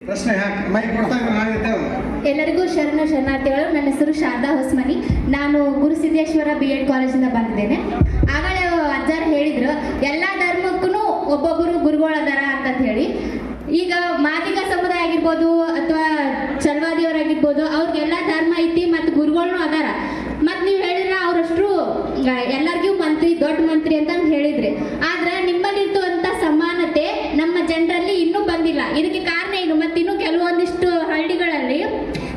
ಪ್ರಶ್ನೆ ಹಾಕಿ ಮೈಕ್ ಕೊಡ್ತಾ ಎಲ್ಲರಿಗೂ ಶರಣಾರ್ಥಿಗಳು. ನನ್ನ ಹೆಸರು ಶಾರದಾ ಹೊಸ್ಮನಿ. ನಾನು ಗುರುಸಿದ್ದೇಶ್ವರ BEd ಕಾಲೇಜಿಂದ ಬಂದಿದ್ದೇನೆ. ಆಗಳೇ ಅಜ್ಜಾರು ಹೇಳಿದ್ರು ಎಲ್ಲ ಧರ್ಮಕ್ಕೂ ಒಬ್ಬೊಬ್ಬರು ಗುರುಗಳದಾರ ಅಂತ ಹೇಳಿ. ಈಗ ಮಾದಿಗ ಸಮುದಾಯ ಆಗಿರ್ಬೋದು ಅಥವಾ ಚಲವಾದಿಯವರಾಗಿರ್ಬೋದು, ಅವ್ರಿಗೆಲ್ಲ ಧರ್ಮ ಐತಿ ಮತ್ತು ಗುರುಗಳನ್ನೂ ಅದಾರ. ಮತ್ತು ನೀವು ಹೇಳಿದ್ರೆ ಅವರಷ್ಟು ಎಲ್ಲರಿಗೂ ಮಂತ್ರಿ, ದೊಡ್ಡ ಮಂತ್ರಿ ಅಂತ ಹೇಳಿದ್ರಿ. ಆದ್ರೆ ನಿಮ್ಮಲ್ಲಿರ್ತುವಂಥ ಸಮಾನತೆ ನಮ್ಮ ಜನರಲ್ಲಿ ಇನ್ನೂ ಬಂದಿಲ್ಲ. ಇದಕ್ಕೆ ಕಾರಣ ಏನು? ಮತ್ತು ಇನ್ನೂ ಕೆಲವೊಂದಿಷ್ಟು ಹಳ್ಳಿಗಳಲ್ಲಿ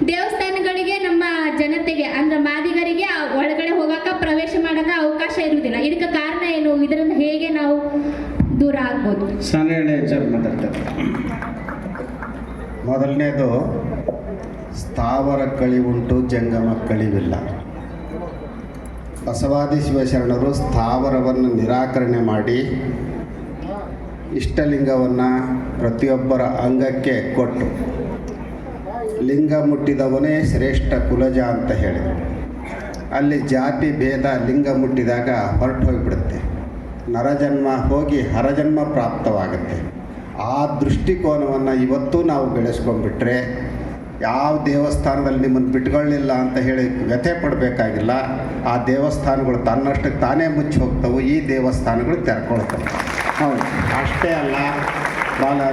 ದೇವಸ್ಥಾನಗಳಿಗೆ ನಮ್ಮ ಜನತೆಗೆ ಅಂದ್ರೆ ಮಾದಿಗರಿಗೆ ಒಳಗಡೆ ಹೋಗಾಕ ಪ್ರವೇಶ ಮಾಡಕ ಅವಕಾಶ ಇರುವುದಿಲ್ಲ. ಇದಕ್ಕೆ ಕಾರಣ ಏನು? ಇದರಿಂದ ಹೇಗೆ ನಾವು ದೂರ ಆಗ್ಬೋದು? ಮೊದಲನೇದು, ಸ್ಥಾವರ ಕಳಿವುಂಟು ಜಂಗಮ ಕಳಿವಿಲ್ಲ. ಬಸವಾದಿ ಶಿವಶರಣರು ಸ್ಥಾವರವನ್ನು ನಿರಾಕರಣೆ ಮಾಡಿ ಇಷ್ಟಲಿಂಗವನ್ನು ಪ್ರತಿಯೊಬ್ಬರ ಅಂಗಕ್ಕೆ ಕೊಟ್ಟು ಲಿಂಗ ಮುಟ್ಟಿದವನೇ ಶ್ರೇಷ್ಠ ಕುಲಜ ಅಂತ ಹೇಳಿದರು. ಅಲ್ಲಿ ಜಾತಿ ಭೇದ ಲಿಂಗ ಮುಟ್ಟಿದಾಗ ಹೊರಟು ಹೋಗಿಬಿಡುತ್ತೆ. ನರಜನ್ಮ ಹೋಗಿ ಹರಜನ್ಮ ಪ್ರಾಪ್ತವಾಗುತ್ತೆ. ಆ ದೃಷ್ಟಿಕೋನವನ್ನು ಇವತ್ತು ನಾವು ಬೆಳೆಸ್ಕೊಂಡ್ಬಿಟ್ರೆ ಯಾವ ದೇವಸ್ಥಾನದಲ್ಲಿ ನಿಮ್ಮನ್ನು ಬಿಟ್ಕೊಳ್ಳಿಲ್ಲ ಅಂತ ಹೇಳಿ ವ್ಯಥೆ ಪಡಬೇಕಾಗಿಲ್ಲ. ಆ ದೇವಸ್ಥಾನಗಳು ತನ್ನಷ್ಟಕ್ಕೆ ತಾನೇ ಮುಚ್ಚಿ ಹೋಗ್ತವೆ, ಈ ದೇವಸ್ಥಾನಗಳು ತೆರ್ಕೊಳ್ತವೆ. ಹೌದು, ಅಷ್ಟೇ ಅಲ್ಲ,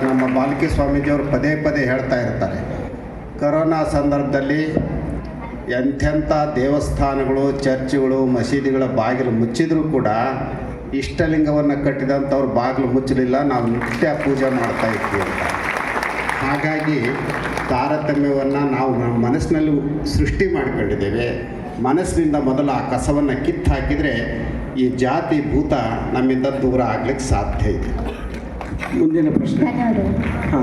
ನಮ್ಮ ಬಾಲಕಿ ಸ್ವಾಮೀಜಿಯವರು ಪದೇ ಪದೇ ಹೇಳ್ತಾ ಇರ್ತಾರೆ, ಕರೋನಾ ಸಂದರ್ಭದಲ್ಲಿ ಎಂಥೆಂಥ ದೇವಸ್ಥಾನಗಳು, ಚರ್ಚ್ಗಳು, ಮಸೀದಿಗಳ ಬಾಗಿಲು ಮುಚ್ಚಿದರೂ ಕೂಡ ಇಷ್ಟಲಿಂಗವನ್ನು ಕಟ್ಟಿದಂಥವ್ರು ಬಾಗಿಲು ಮುಚ್ಚಲಿಲ್ಲ, ನಾವು ನಿತ್ಯ ಪೂಜೆ ಮಾಡ್ತಾ ಇದ್ವಿ ಅಂತ. ಹಾಗಾಗಿ ತಾರತಮ್ಯವನ್ನು ನಾವು ನಮ್ಮ ಮನಸ್ಸಿನಲ್ಲಿ ಸೃಷ್ಟಿ ಮಾಡಿಕೊಂಡಿದ್ದೇವೆ. ಮನಸ್ಸಿನಿಂದ ಮೊದಲು ಆ ಕಸವನ್ನು ಕಿತ್ತು ಹಾಕಿದರೆ ಈ ಜಾತಿ ಭೂತ ನಮ್ಮಿಂದ ದೂರ ಆಗ್ಲಿಕ್ಕೆ ಸಾಧ್ಯ ಇದೆ. ಮುಂದಿನ ಪ್ರಶ್ನೆ. ಧನ್ಯವಾದಗಳು. ಹಾಂ,